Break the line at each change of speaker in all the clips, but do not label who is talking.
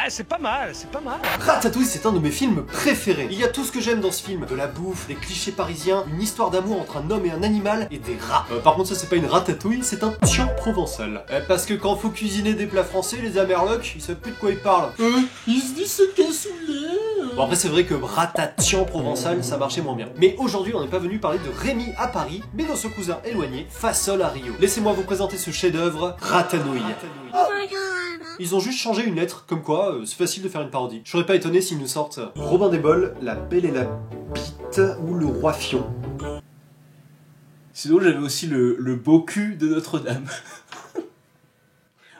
c'est pas mal, c'est pas mal.
Ratatouille, c'est un de mes films préférés. Il y a tout ce que j'aime dans ce film. De la bouffe, des clichés parisiens, une histoire d'amour entre un homme et un animal, et des rats. Par contre, ça c'est pas une ratatouille, c'est un tian provençal. Parce que quand faut cuisiner des plats français, les amerlocs, ils savent plus de quoi ils parlent. Ils se disent ce cassoulet. Bon après c'est vrai que ratatian provençal, ça marchait moins bien. Mais aujourd'hui, on n'est pas venu parler de Rémi à Paris, mais dans ce cousin éloigné, Fassol à Rio. Laissez-moi vous présenter ce chef-d'œuvre, Ratanouille. Ils ont juste changé une lettre, comme quoi c'est facile de faire une parodie. Je serais pas étonné s'ils nous sortent Robin des Bols, La Belle et la Bite ou Le Roi Fion.
Sinon j'avais aussi le beau cul de Notre-Dame.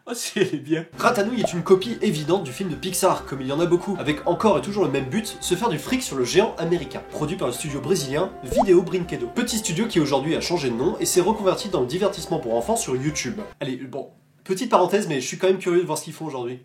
Oh si, elle est bien.
Ratanouille est une copie évidente du film de Pixar, comme il y en a beaucoup, avec encore et toujours le même but, se faire du fric sur le géant américain. Produit par le studio brésilien Video Brinquedo. Petit studio qui aujourd'hui a changé de nom et s'est reconverti dans le divertissement pour enfants sur YouTube. Allez, bon... Petite parenthèse, mais je suis quand même curieux de voir ce qu'ils font aujourd'hui.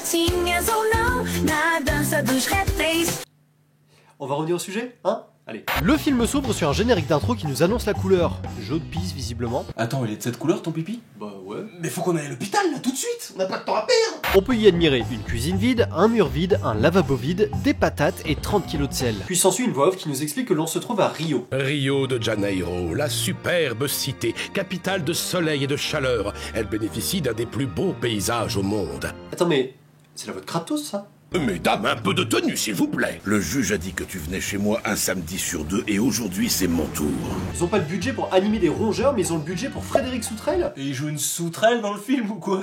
On va revenir au sujet, hein? Allez. Le film s'ouvre sur un générique d'intro qui nous annonce la couleur. Jaune pisse, visiblement.
Attends, il est de cette couleur ton pipi?
Bah ouais.
Mais faut qu'on aille à l'hôpital là tout de suite. On n'a pas de temps à perdre.
On peut y admirer une cuisine vide, un mur vide, un lavabo vide, des patates et 30 kilos de sel. Puis s'ensuit une voix off qui nous explique que l'on se trouve à Rio.
Rio de Janeiro, la superbe cité, capitale de soleil et de chaleur. Elle bénéficie d'un des plus beaux paysages au monde.
Attends mais... c'est la voix de Kratos ça?
Mesdames, un peu de tenue s'il vous plaît.
Le juge a dit que tu venais chez moi un samedi sur 2 et aujourd'hui c'est mon tour.
Ils ont pas le budget pour animer des rongeurs, mais ils ont le budget pour Frédéric Soutrel.
Et il joue une sauterelle dans le film ou quoi?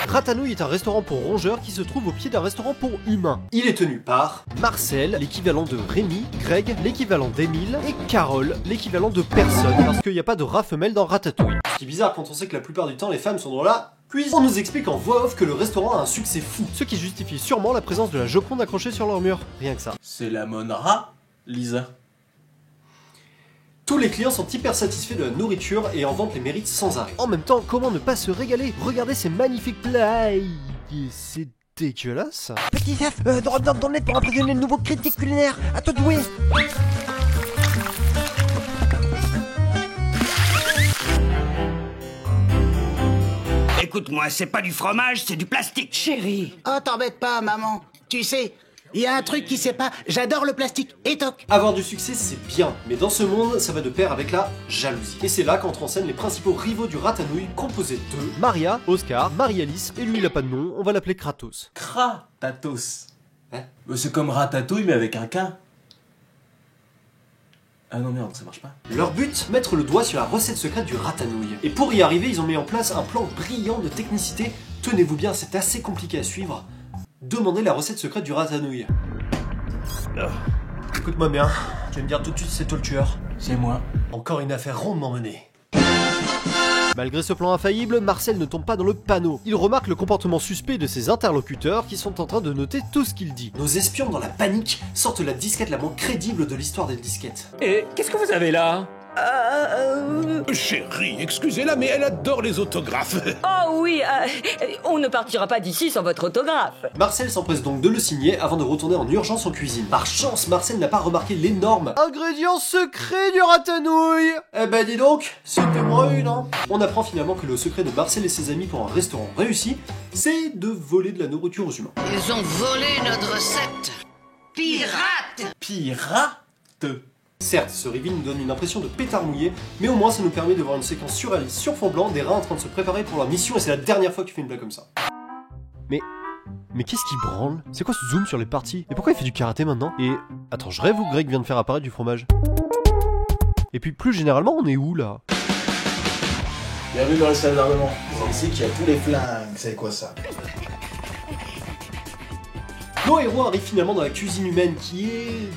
Ratanouille est un restaurant pour rongeurs qui se trouve au pied d'un restaurant pour humains. Il est tenu par Marcel, l'équivalent de Rémi, Greg, l'équivalent d'Émile, et Carole, l'équivalent de personne, parce qu'il n'y a pas de rat femelle dans Ratatouille. Ce qui est bizarre quand on sait que la plupart du temps les femmes sont dans la cuisine. On nous explique en voix off que le restaurant a un succès fou, ce qui justifie sûrement la présence de la Joconde accrochée sur leur mur. Rien que ça.
C'est la monra, Lisa.
Tous les clients sont hyper satisfaits de la nourriture et en vantent les mérites sans arrêt. En même temps, comment ne pas se régaler? Regardez ces magnifiques plats. C'est dégueulasse.
Petit chef, dans le net pour impressionner le nouveau critique culinaire. À toi de jouer.
Écoute-moi, c'est pas du fromage, c'est du plastique.
Chérie. Oh, t'embête pas, maman. Tu sais, il y a un truc qui sait pas, j'adore le plastique, et toc.
Avoir du succès, c'est bien, mais dans ce monde, ça va de pair avec la jalousie. Et c'est là qu'entrent en scène les principaux rivaux du Ratanouille, composés de Maria, Oscar, Marie-Alice, et lui il a pas de nom, on va l'appeler Kratos.
Kratatos.
Hein?
C'est comme Ratatouille mais avec un K. Ah non merde, ça marche pas.
Leur but, mettre le doigt sur la recette secrète du Ratanouille. Et pour y arriver, ils ont mis en place un plan brillant de technicité. Tenez-vous bien, c'est assez compliqué à suivre. Demandez la recette secrète du Ratanouille. Écoute-moi bien, tu vas me dire tout de suite c'est toi le tueur.
C'est moi.
Encore une affaire rondement menée. Malgré ce plan infaillible, Marcel ne tombe pas dans le panneau. Il remarque le comportement suspect de ses interlocuteurs qui sont en train de noter tout ce qu'il dit. Nos espions, dans la panique, sortent la disquette la moins crédible de l'histoire des disquettes.
Et qu'est-ce que vous avez là?
Chérie, excusez-la, mais elle adore les autographes.
Oh oui, on ne partira pas d'ici sans votre autographe.
Marcel s'empresse donc de le signer avant de retourner en urgence en cuisine. Par chance, Marcel n'a pas remarqué l'énorme ingrédient secret du Ratanouille. Eh ben dis donc, c'était moi une, hein. On apprend finalement que le secret de Marcel et ses amis pour un restaurant réussi, c'est de voler de la nourriture aux humains.
Ils ont volé notre recette. Pirate.
Pirate.
Certes, ce reveal nous donne une impression de pétard mouillé, mais au moins ça nous permet de voir une séquence surréaliste sur fond blanc, des rats en train de se préparer pour leur mission, et c'est la dernière fois que tu fais une blague comme ça. Mais qu'est-ce qui branle? C'est quoi ce zoom sur les parties? Et pourquoi il fait du karaté maintenant? Et... attends, je rêve où Greg vient de faire apparaître du fromage. Et puis plus généralement, on est où là?
Bienvenue dans la salle d'armement. C'est ici qu'il y a tous les flingues, c'est quoi ça?
Nos héros arrivent finalement dans la cuisine humaine qui est...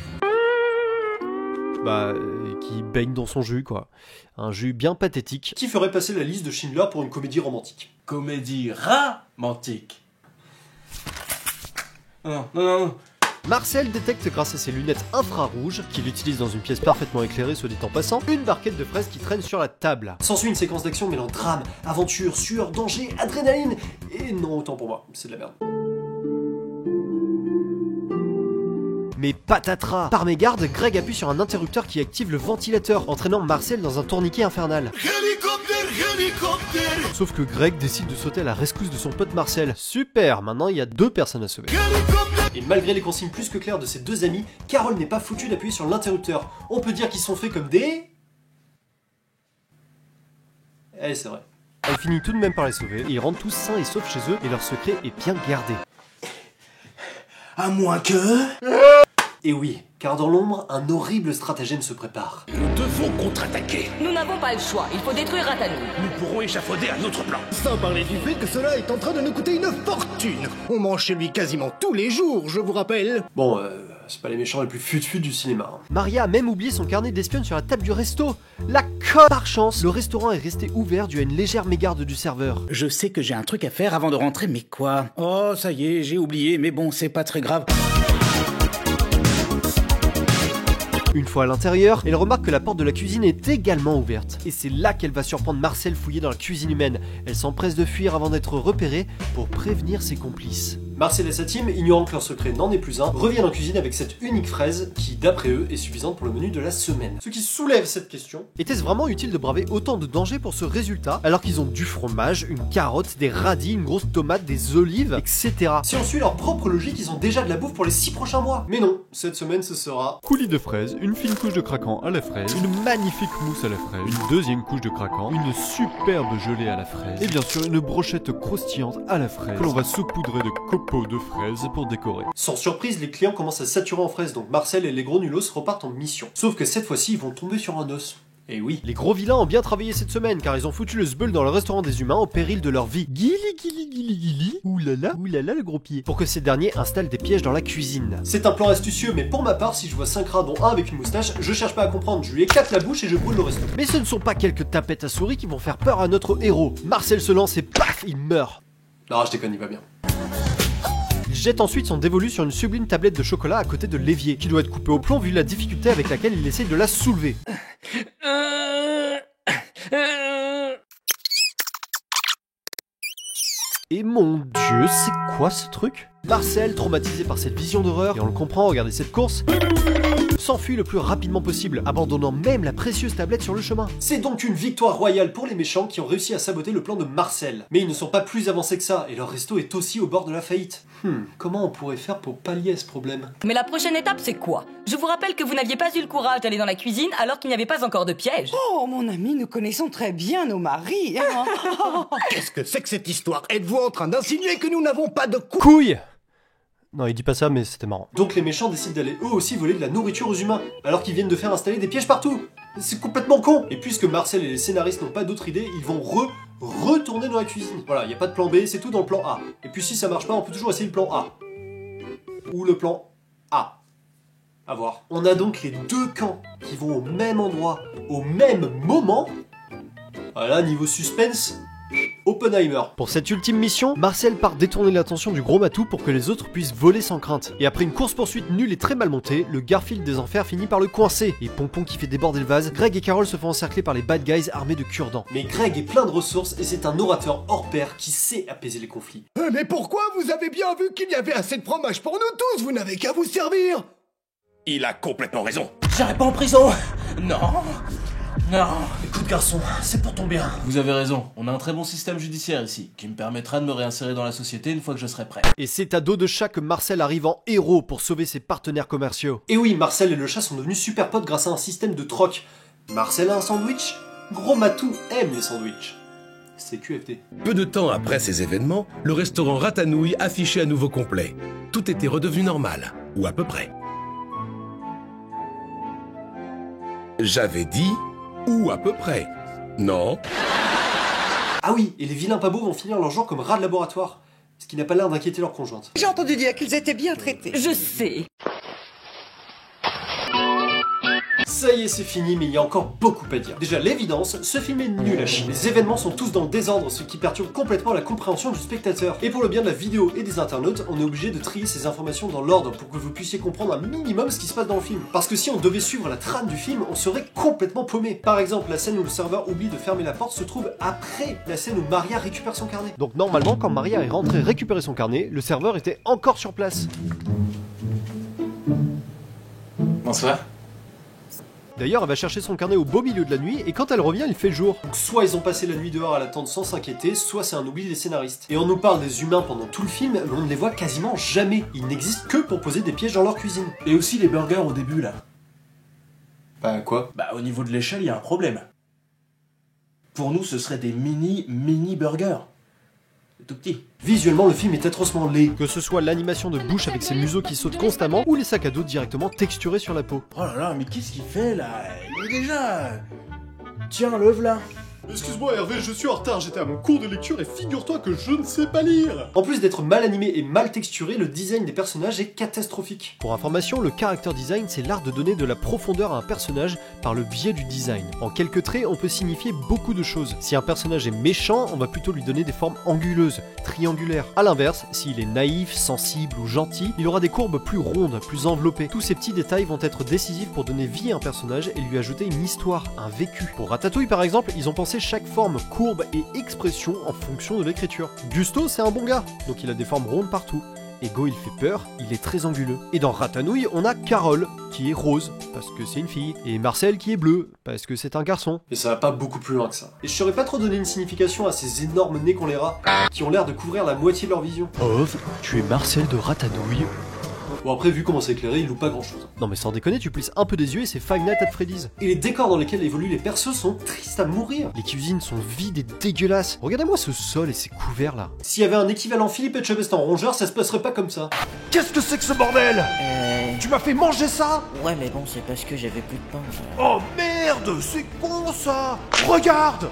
qui baigne dans son jus, quoi. Un jus bien pathétique, qui ferait passer la liste de Schindler pour une comédie romantique.
Comédie romantique. Non.
Marcel détecte grâce à ses lunettes infrarouges, qu'il utilise dans une pièce parfaitement éclairée, soit dit en passant, une barquette de fraises qui traîne sur la table. S'ensuit une séquence d'action mêlant drame, aventure, sueur, danger, adrénaline, et non, autant pour moi, c'est de la merde. Mais patatras! Par mégarde, Greg appuie sur un interrupteur qui active le ventilateur, entraînant Marcel dans un tourniquet infernal. Sauf que Greg décide de sauter à la rescousse de son pote Marcel. Super, maintenant il y a 2 personnes à sauver. Et malgré les consignes plus que claires de ses 2 amis, Carol n'est pas foutue d'appuyer sur l'interrupteur. On peut dire qu'ils sont faits comme des... Eh, c'est vrai. Elle finit tout de même par les sauver, et ils rentrent tous sains et saufs chez eux, et leur secret est bien gardé.
À moins que...
Et oui, car dans l'ombre, un horrible stratagème se prépare.
Nous devons contre-attaquer.
Nous n'avons pas le choix, il faut détruire Ratanouille.
Nous pourrons échafauder un autre plan.
Sans parler du fait que cela est en train de nous coûter une fortune. On mange chez lui quasiment tous les jours, je vous rappelle.
Bon, c'est pas les méchants les plus fut-fut du cinéma. Maria a même oublié son carnet d'espionne sur la table du resto. La conne! Par chance, le restaurant est resté ouvert dû à une légère mégarde du serveur.
Je sais que j'ai un truc à faire avant de rentrer, mais quoi? Oh, ça y est, j'ai oublié, mais bon, c'est pas très grave.
Une fois à l'intérieur, elle remarque que la porte de la cuisine est également ouverte. Et c'est là qu'elle va surprendre Marcel fouillé dans la cuisine humaine. Elle s'empresse de fuir avant d'être repérée pour prévenir ses complices. Marcel et sa team, ignorant que leur secret n'en est plus un, reviennent en cuisine avec cette unique fraise qui, d'après eux, est suffisante pour le menu de la semaine. Ce qui soulève cette question. Était-ce vraiment utile de braver autant de dangers pour ce résultat, alors qu'ils ont du fromage, une carotte, des radis, une grosse tomate, des olives, etc. Si on suit leur propre logique, ils ont déjà de la bouffe pour les 6 prochains mois. Mais non, cette semaine ce sera...
coulis de fraises, une fine couche de craquant à la fraise, une magnifique mousse à la fraise, une deuxième couche de craquant, une superbe gelée à la fraise, et bien sûr une brochette croustillante à la fraise, que l'on va saupoudrer de copeaux de fraises pour décorer.
Sans surprise, les clients commencent à saturer en fraises, donc Marcel et les gros nulos repartent en mission. Sauf que cette fois-ci, ils vont tomber sur un os. Et oui, les gros vilains ont bien travaillé cette semaine, car ils ont foutu le sbeul dans le restaurant des humains au péril de leur vie. Guili, oulala, le gros pied. Pour que ces derniers installent des pièges dans la cuisine. C'est un plan astucieux, mais pour ma part, si je vois 5 rats dont un avec une moustache, je cherche pas à comprendre, je lui éclate la bouche et je brûle le resto. Mais ce ne sont pas quelques tapettes à souris qui vont faire peur à notre héros. Marcel se lance et paf, il meurt. Non, je déconne, il va bien. Il jette ensuite son dévolu sur une sublime tablette de chocolat à côté de l'évier, qui doit être coupé au plomb vu la difficulté avec laquelle il essaye de la soulever. Et mon dieu, c'est quoi ce truc? Marcel, traumatisé par cette vision d'horreur, et on le comprend, regardez cette course, s'enfuit le plus rapidement possible, abandonnant même la précieuse tablette sur le chemin. C'est donc une victoire royale pour les méchants qui ont réussi à saboter le plan de Marcel. Mais ils ne sont pas plus avancés que ça, et leur resto est aussi au bord de la faillite. Comment on pourrait faire pour pallier à ce problème?
Mais la prochaine étape, c'est quoi? Je vous rappelle que vous n'aviez pas eu le courage d'aller dans la cuisine alors qu'il n'y avait pas encore de piège.
Oh, mon ami, nous connaissons très bien nos maris, hein.
Qu'est-ce que c'est que cette histoire? Êtes-vous en train d'insinuer que nous n'avons pas de
couilles? Non, il dit pas ça, mais c'était marrant. Donc les méchants décident d'aller eux aussi voler de la nourriture aux humains, alors qu'ils viennent de faire installer des pièges partout. C'est complètement con. Et puisque Marcel et les scénaristes n'ont pas d'autre idée, ils vont retourner dans la cuisine. Voilà, il n'y a pas de plan B, c'est tout dans le plan A. Et puis si ça marche pas, on peut toujours essayer le plan A. Ou le plan A. À voir. On a donc les 2 camps qui vont au même endroit, au même moment. Voilà, niveau suspense... Oppenheimer. Pour cette ultime mission, Marcel part détourner l'attention du gros matou pour que les autres puissent voler sans crainte. Et après une course-poursuite nulle et très mal montée, le Garfield des enfers finit par le coincer. Et Pompon qui fait déborder le vase, Greg et Carol se font encercler par les bad guys armés de cure-dents. Mais Greg est plein de ressources et c'est un orateur hors pair qui sait apaiser les conflits.
Mais pourquoi? Vous avez bien vu qu'il y avait assez de fromage pour nous tous, vous n'avez qu'à vous servir.
Il a complètement raison.
J'irai pas en prison. Non. Non.
Écoute garçon, c'est pour ton bien.
Vous avez raison, on a un très bon système judiciaire ici, qui me permettra de me réinsérer dans la société une fois que je serai prêt.
Et c'est à dos de chat que Marcel arrive en héros pour sauver ses partenaires commerciaux. Et oui, Marcel et le chat sont devenus super potes grâce à un système de troc. Marcel a un sandwich, Gros Matou aime les sandwichs. C'est QFD.
Peu de temps après ces événements, le restaurant Ratanouille affichait à nouveau complet. Tout était redevenu normal, ou à peu près. J'avais dit... ou à peu près. Non.
Ah oui, et les vilains pas beaux vont finir leur jour comme rats de laboratoire. Ce qui n'a pas l'air d'inquiéter leur conjointe.
J'ai entendu dire qu'ils étaient bien traités.
Je sais.
Ça y est, c'est fini, mais il y a encore beaucoup à dire. Déjà, l'évidence, ce film est nul à chier. Les événements sont tous dans le désordre, ce qui perturbe complètement la compréhension du spectateur. Et pour le bien de la vidéo et des internautes, on est obligé de trier ces informations dans l'ordre pour que vous puissiez comprendre un minimum ce qui se passe dans le film. Parce que si on devait suivre la trame du film, on serait complètement paumé. Par exemple, la scène où le serveur oublie de fermer la porte se trouve après la scène où Maria récupère son carnet. Donc normalement, quand Maria est rentrée récupérer son carnet, le serveur était encore sur place.
Bonsoir.
D'ailleurs, elle va chercher son carnet au beau milieu de la nuit, et quand elle revient, il fait jour.
Donc soit ils ont passé la nuit dehors à l'attendre sans s'inquiéter, soit c'est un oubli des scénaristes. Et on nous parle des humains pendant tout le film, mais on ne les voit quasiment jamais. Ils n'existent que pour poser des pièges dans leur cuisine.
Et aussi les burgers au début, là.
Bah quoi?
Bah au niveau de l'échelle, il y a un problème. Pour nous, ce serait des mini burgers. C'est tout petit.
Visuellement, le film est atrocement laid.
Que ce soit l'animation de bouche avec ses museaux qui sautent constamment, ou les sacs à dos directement texturés sur la peau.
Oh là là, mais qu'est-ce qu'il fait là? Il est déjà... Tiens, le v'là.
Excuse-moi Hervé, je suis en retard, j'étais à mon cours de lecture et figure-toi que je ne sais pas lire.
En plus d'être mal animé et mal texturé, le design des personnages est catastrophique.
Pour information, le character design, c'est l'art de donner de la profondeur à un personnage par le biais du design. En quelques traits, on peut signifier beaucoup de choses. Si un personnage est méchant, on va plutôt lui donner des formes anguleuses, triangulaires. A l'inverse, s'il est naïf, sensible ou gentil, il aura des courbes plus rondes, plus enveloppées. Tous ces petits détails vont être décisifs pour donner vie à un personnage et lui ajouter une histoire, un vécu. Pour Ratatouille par exemple, ils ont pensé chaque forme, courbe et expression en fonction de l'écriture. Gusto, c'est un bon gars, donc il a des formes rondes partout. Ego, il fait peur, il est très anguleux. Et dans Ratanouille, on a Carole, qui est rose, parce que c'est une fille, et Marcel qui est bleu, parce que c'est un garçon.
Et ça va pas beaucoup plus loin que ça. Et je saurais pas trop donner une signification à ces énormes nez qu'ont les rats, qui ont l'air de couvrir la moitié de leur vision.
Ov, tu es Marcel de Ratatouille.
Bon après, vu comment c'est éclairé, il loupe pas grand chose.
Non mais sans déconner, tu plisses un peu des yeux et c'est Five Nights at Freddy's.
Et les décors dans lesquels évoluent les persos sont tristes à mourir.
Les cuisines sont vides et dégueulasses. Regardez-moi ce sol et ces couverts là.
S'il y avait un équivalent Philippe Etchebest en rongeur, ça se passerait pas comme ça.
Qu'est-ce que c'est que ce bordel? Tu m'as fait manger ça?
Ouais mais bon, c'est parce que j'avais plus de pain.
Oh merde, c'est con ça! Regarde!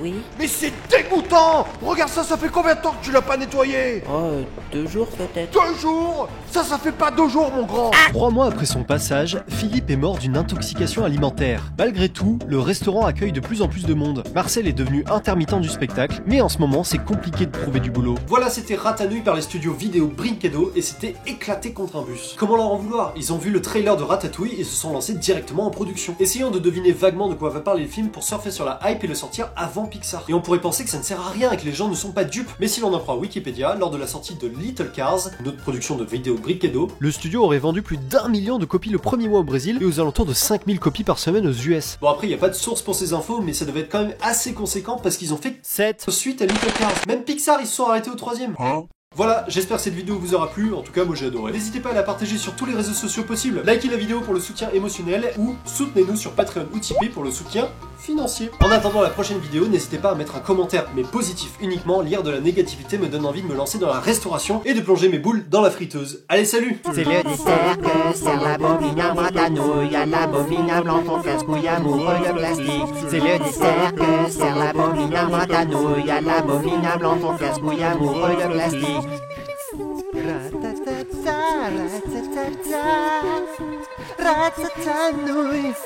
Oui.
Mais c'est dégoûtant! Regarde ça, ça fait combien de temps que tu l'as pas nettoyé?
Oh, 2 jours peut-être.
2 jours? Ça fait pas 2 jours mon grand!
3 mois après son passage, Philippe est mort d'une intoxication alimentaire. Malgré tout, le restaurant accueille de plus en plus de monde. Marcel est devenu intermittent du spectacle, mais en ce moment c'est compliqué de trouver du boulot.
Voilà, c'était Ratanouille par les studios vidéo Brinkedo et c'était éclaté contre un bus. Comment leur en vouloir? Ils ont vu le trailer de Ratatouille et se sont lancés directement en production. Essayons de deviner vaguement de quoi va parler le film pour surfer sur la hype et le sortir avant Pixar. Et on pourrait penser que ça ne sert à rien et que les gens ne sont pas dupes, mais si l'on en croit Wikipédia, lors de la sortie de Little Cars, une autre production de vidéo Brinkedo,
le studio aurait vendu plus d'1 million de copies le premier mois au Brésil et aux alentours de 5000 copies par semaine aux US.
Bon après, il n'y a pas de source pour ces infos, mais ça devait être quand même assez conséquent parce qu'ils ont fait 7 suites à Little Cars. Même Pixar, ils se sont arrêtés au 3ème. Voilà, j'espère que cette vidéo vous aura plu, en tout cas moi j'ai adoré. N'hésitez pas à la partager sur tous les réseaux sociaux possibles, likez la vidéo pour le soutien émotionnel ou soutenez-nous sur Patreon ou Tipeee pour le soutien financier. En attendant la prochaine vidéo, n'hésitez pas à mettre un commentaire, mais positif uniquement, lire de la négativité me donne envie de me lancer dans la restauration et de plonger mes boules dans la friteuse. Allez, salut!
C'est le dessert que sert l'abominable Ratanouille à l'abominable enfant casse-couille amoureux de plastique. C'est le dessert que sert l'abominable Ratanouille à l'abominable enfant casse-couille amoureux de plastique. Ratatata, ratatata, ratatouille.